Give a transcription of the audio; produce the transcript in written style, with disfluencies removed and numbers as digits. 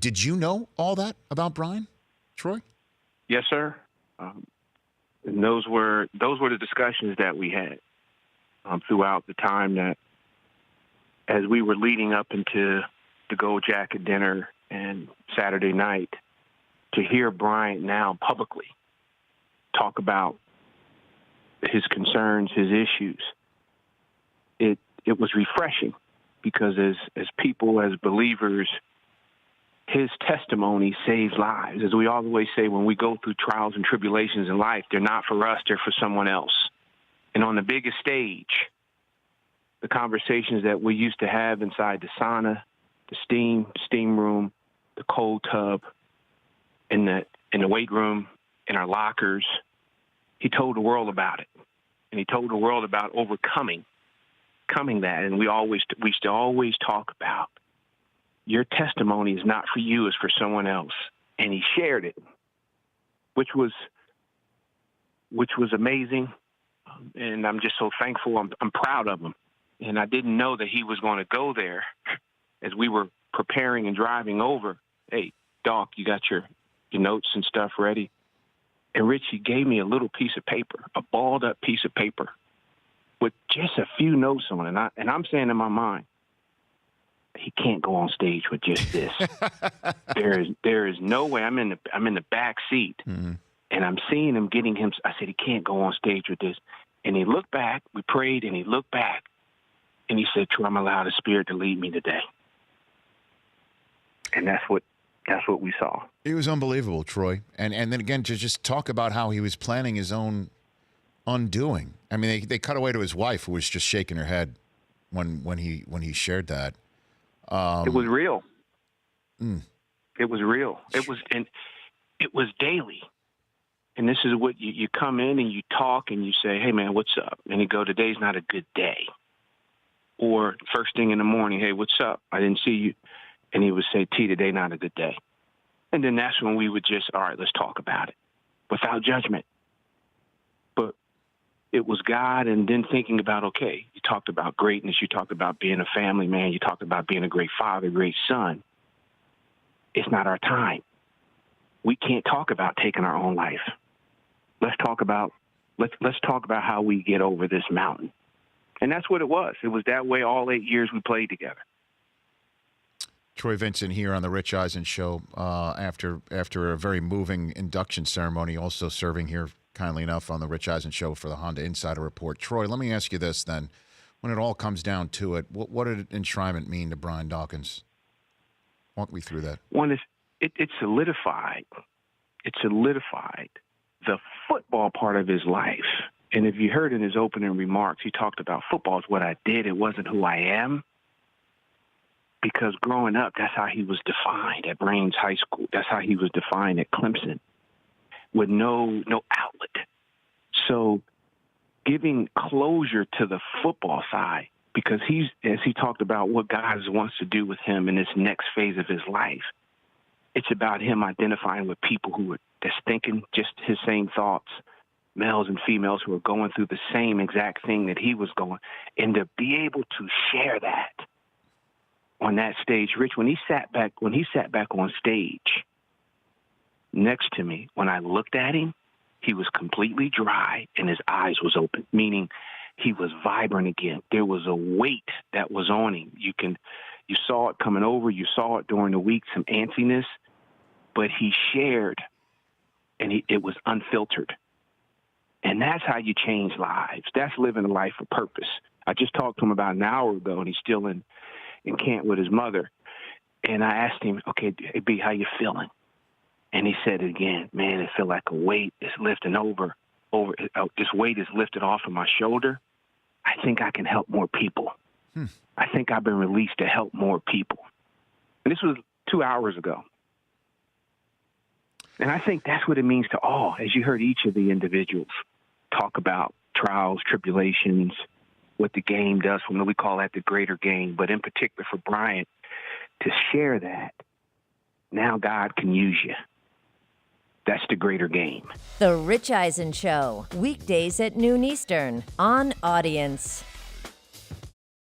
Did you know all that about Brian, Troy? Yes, sir. And those were the discussions that we had throughout the time that as we were leading up into the Gold Jacket dinner and Saturday night, to hear Bryant now publicly talk about his concerns, his issues, it was refreshing because as people, as believers, his testimony saves lives. As we always say, when we go through trials and tribulations in life, they're not for us, they're for someone else. And on the biggest stage, the conversations that we used to have inside the sauna, the steam room, the cold tub, in the weight room, in our lockers, he told the world about it. And he told the world about overcoming that. And we used to always talk about, your testimony is not for you, it's for someone else. And he shared it, which was amazing. And I'm just so thankful. I'm proud of him. And I didn't know that he was going to go there as we were preparing and driving over. Hey, Doc, you got your notes and stuff ready? And Richie gave me a little piece of paper, a balled up piece of paper with just a few notes on it. And I'm saying in my mind, he can't go on stage with just this. there is no way. I'm in the back seat, and I'm seeing him getting him. I said, he can't go on stage with this. And he looked back. We prayed, and he looked back, and he said, "Troy, I'm allowed the Spirit to lead me today." And that's what we saw. It was unbelievable, Troy. And then again, to just talk about how he was planning his own undoing. I mean, they cut away to his wife, who was just shaking her head when he shared that. It was real. It was real. It was daily. And this is what you come in and you talk and you say, "Hey man, what's up?" And he go, "Today's not a good day." Or first thing in the morning, "Hey, what's up? I didn't see you." And he would say, "T, today not a good day." And then that's when we would just, all right, let's talk about it without judgment. But it was God, and then thinking about, okay, you talked about greatness, you talked about being a family man, you talked about being a great father, great son. It's not our time. We can't talk about taking our own life. Let's talk about how we get over this mountain. And that's what it was. It was that way all 8 years we played together. Troy Vincent here on the Rich Eisen Show after a very moving induction ceremony, also serving here kindly enough on the Rich Eisen Show for the Honda Insider Report. Troy, let me ask you this then. When it all comes down to it, what did enshrinement mean to Brian Dawkins? Walk me through that. One, it solidified. It solidified the football part of his life. And if you heard in his opening remarks, he talked about football is what I did. It wasn't who I am. Because growing up, that's how he was defined at Brains High School. That's how he was defined at Clemson, with no outlet. So giving closure to the football side, because as he talked about what God wants to do with him in this next phase of his life, it's about him identifying with people that's thinking just his same thoughts, males and females who are going through the same exact thing that he was going, and to be able to share that on that stage. Rich, when he sat back on stage next to me, when I looked at him, he was completely dry and his eyes was open, meaning he was vibrant again. There was a weight that was on him. You saw it coming over. You saw it during the week, some antsiness, but he shared, and it was unfiltered. And that's how you change lives. That's living a life of purpose. I just talked to him about an hour ago, and he's still in camp with his mother. And I asked him, "Okay, hey, B, how you feeling?" And he said it again, "Man, it feel like a weight is lifting over. This weight is lifted off of my shoulder. I think I can help more people. I think I've been released to help more people." And this was 2 hours ago. And I think that's what it means to all, as you heard each of the individuals talk about trials, tribulations, what the game does. We call that the greater game. But in particular for Bryant, to share that, now God can use you. That's the greater game. The Rich Eisen Show, weekdays at noon Eastern on Audience.